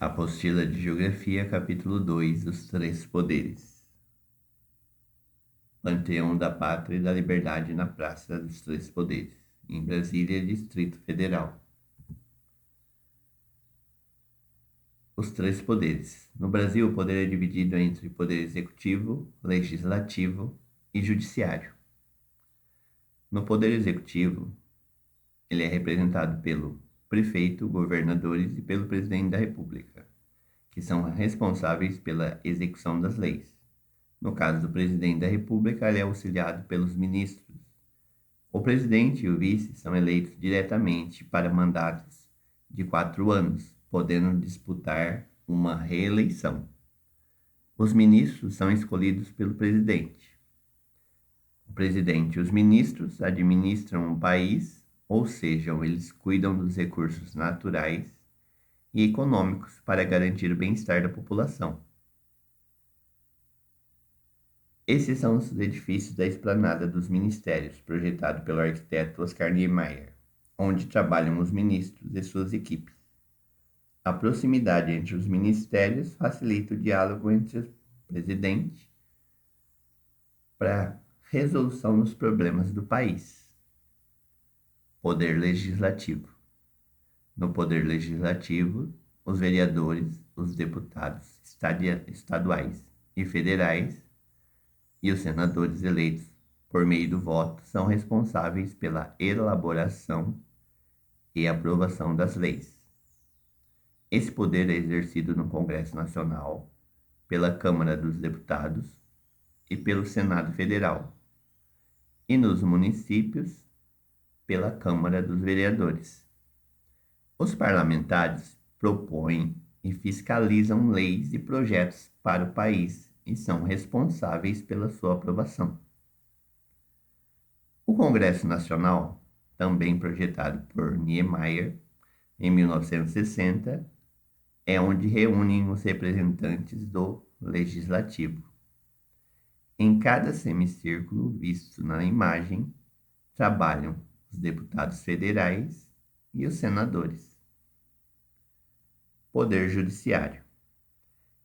Apostila de Geografia, capítulo 2, os três poderes. Panteão da Pátria e da Liberdade na Praça dos Três Poderes, em Brasília, Distrito Federal. Os três poderes. No Brasil, o poder é dividido entre poder executivo, legislativo e judiciário. No poder executivo, ele é representado pelo prefeito, governadores e pelo presidente da República, que são responsáveis pela execução das leis. No caso do presidente da República, ele é auxiliado pelos ministros. O presidente e o vice são eleitos diretamente para mandatos de 4 anos, podendo disputar uma reeleição. Os ministros são escolhidos pelo presidente. O presidente e os ministros administram o país, ou seja, eles cuidam dos recursos naturais e econômicos para garantir o bem-estar da população. Esses são os edifícios da Esplanada dos Ministérios, projetado pelo arquiteto Oscar Niemeyer, onde trabalham os ministros e suas equipes. A proximidade entre os ministérios facilita o diálogo entre o presidente para resolução dos problemas do país. Poder Legislativo. No Poder Legislativo, os vereadores, os deputados estaduais e federais e os senadores eleitos por meio do voto são responsáveis pela elaboração e aprovação das leis. Esse poder é exercido no Congresso Nacional, pela Câmara dos Deputados e pelo Senado Federal, e nos municípios, pela Câmara dos Vereadores. Os parlamentares propõem e fiscalizam leis e projetos para o país e são responsáveis pela sua aprovação. O Congresso Nacional, também projetado por Niemeyer em 1960, é onde reúnem os representantes do Legislativo. Em cada semicírculo visto na imagem, trabalham os deputados federais e os senadores. Poder Judiciário.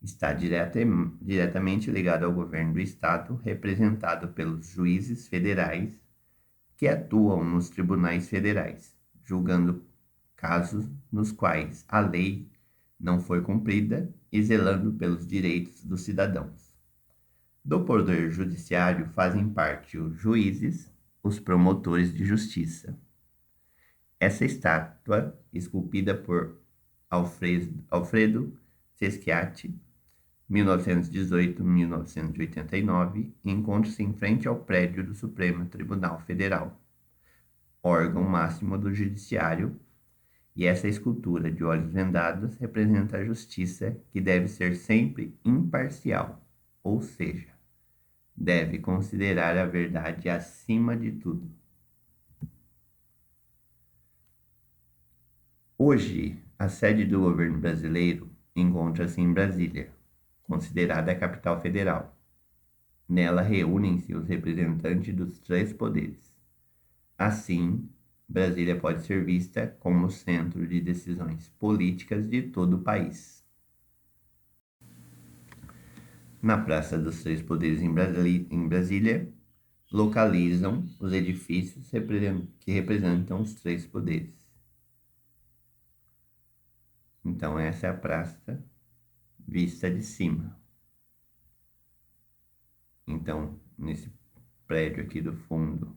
Está diretamente ligado ao governo do Estado, representado pelos juízes federais que atuam nos tribunais federais, julgando casos nos quais a lei não foi cumprida e zelando pelos direitos dos cidadãos. Do Poder Judiciário fazem parte os juízes, os promotores de justiça. Essa estátua, esculpida por Alfredo Seschiatti, 1918-1989, encontra-se em frente ao prédio do Supremo Tribunal Federal, órgão máximo do Judiciário, e essa escultura de olhos vendados representa a justiça, que deve ser sempre imparcial, ou seja, deve considerar a verdade acima de tudo. Hoje, a sede do governo brasileiro encontra-se em Brasília, considerada a capital federal. Nela reúnem-se os representantes dos três poderes. Assim, Brasília pode ser vista como centro de decisões políticas de todo o país. Na Praça dos Três Poderes em Brasília, localizam os edifícios que representam os três poderes. Então, essa é a praça vista de cima. Então, nesse prédio aqui do fundo,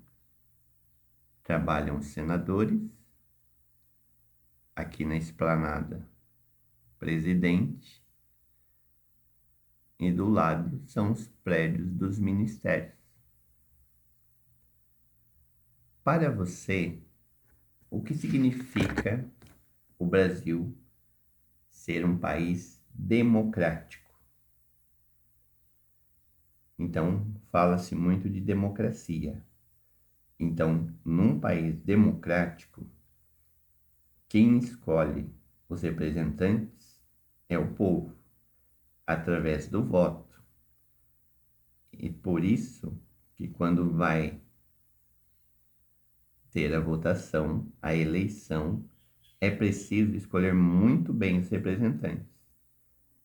trabalham os senadores. Aqui na esplanada, presidente. E do lado são os prédios dos ministérios. Para você, o que significa o Brasil ser um país democrático? Então, fala-se muito de democracia. Então, num país democrático, quem escolhe os representantes é o povo, através do voto. E por isso que quando vai ter a votação, a eleição, é preciso escolher muito bem os representantes.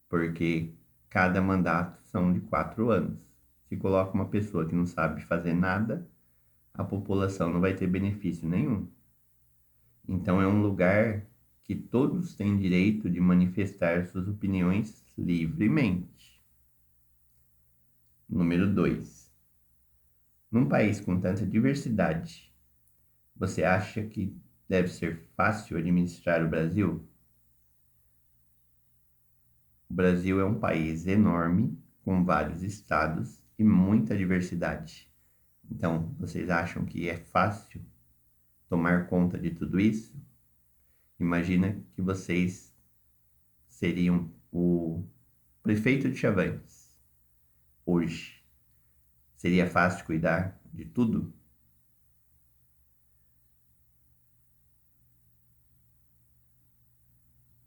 porque cada mandato são de 4 anos. Se coloca uma pessoa que não sabe fazer nada, a população não vai ter benefício nenhum. Então, é um lugar que todos têm direito de manifestar suas opiniões livremente. Número 2. Num país com tanta diversidade, você acha que deve ser fácil administrar o Brasil? O Brasil é um país enorme, com vários estados e muita diversidade. Então, vocês acham que é fácil tomar conta de tudo isso? Imagina que vocês seriam o prefeito de Chavantes hoje. Seria fácil cuidar de tudo?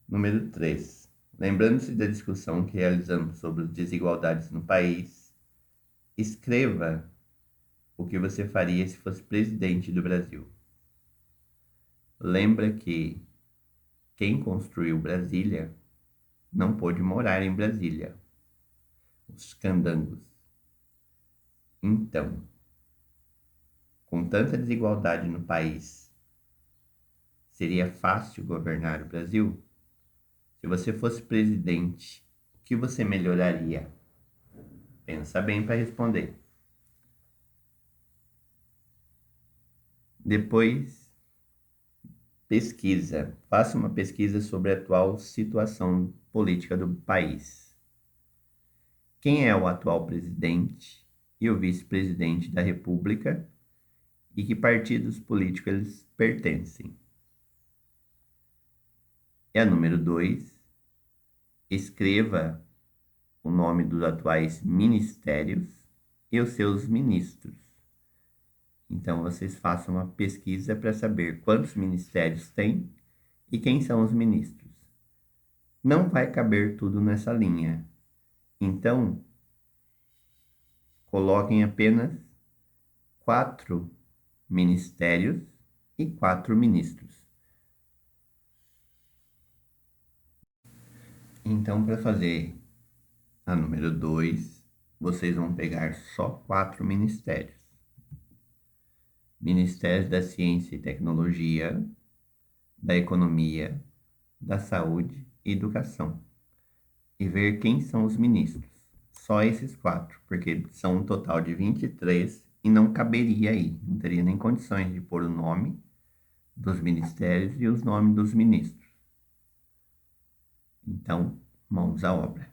Número 3. Lembrando-se da discussão que realizamos sobre as desigualdades no país, escreva o que você faria se fosse presidente do Brasil. Lembra que quem construiu Brasília não pôde morar em Brasília. Os candangos. Então, com tanta desigualdade no país, seria fácil governar o Brasil? Se você fosse presidente, o que você melhoraria? Pensa bem para responder. Depois, pesquisa. Faça uma pesquisa sobre a atual situação política do país. Quem é o atual presidente e o vice-presidente da República e que partidos políticos eles pertencem? E a número 2, escreva o nome dos atuais ministérios e os seus ministros. Então, vocês façam uma pesquisa para saber quantos ministérios tem e quem são os ministros. Não vai caber tudo nessa linha. Então, coloquem apenas 4 ministérios e 4 ministros. Então, para fazer a número 2, vocês vão pegar só 4 ministérios. Ministério da Ciência e Tecnologia, da Economia, da Saúde e Educação. E ver quem são os ministros. Só esses 4, porque são um total de 23 e não caberia aí. Não teria nem condições de pôr o nome dos ministérios e os nomes dos ministros. Então, mãos à obra.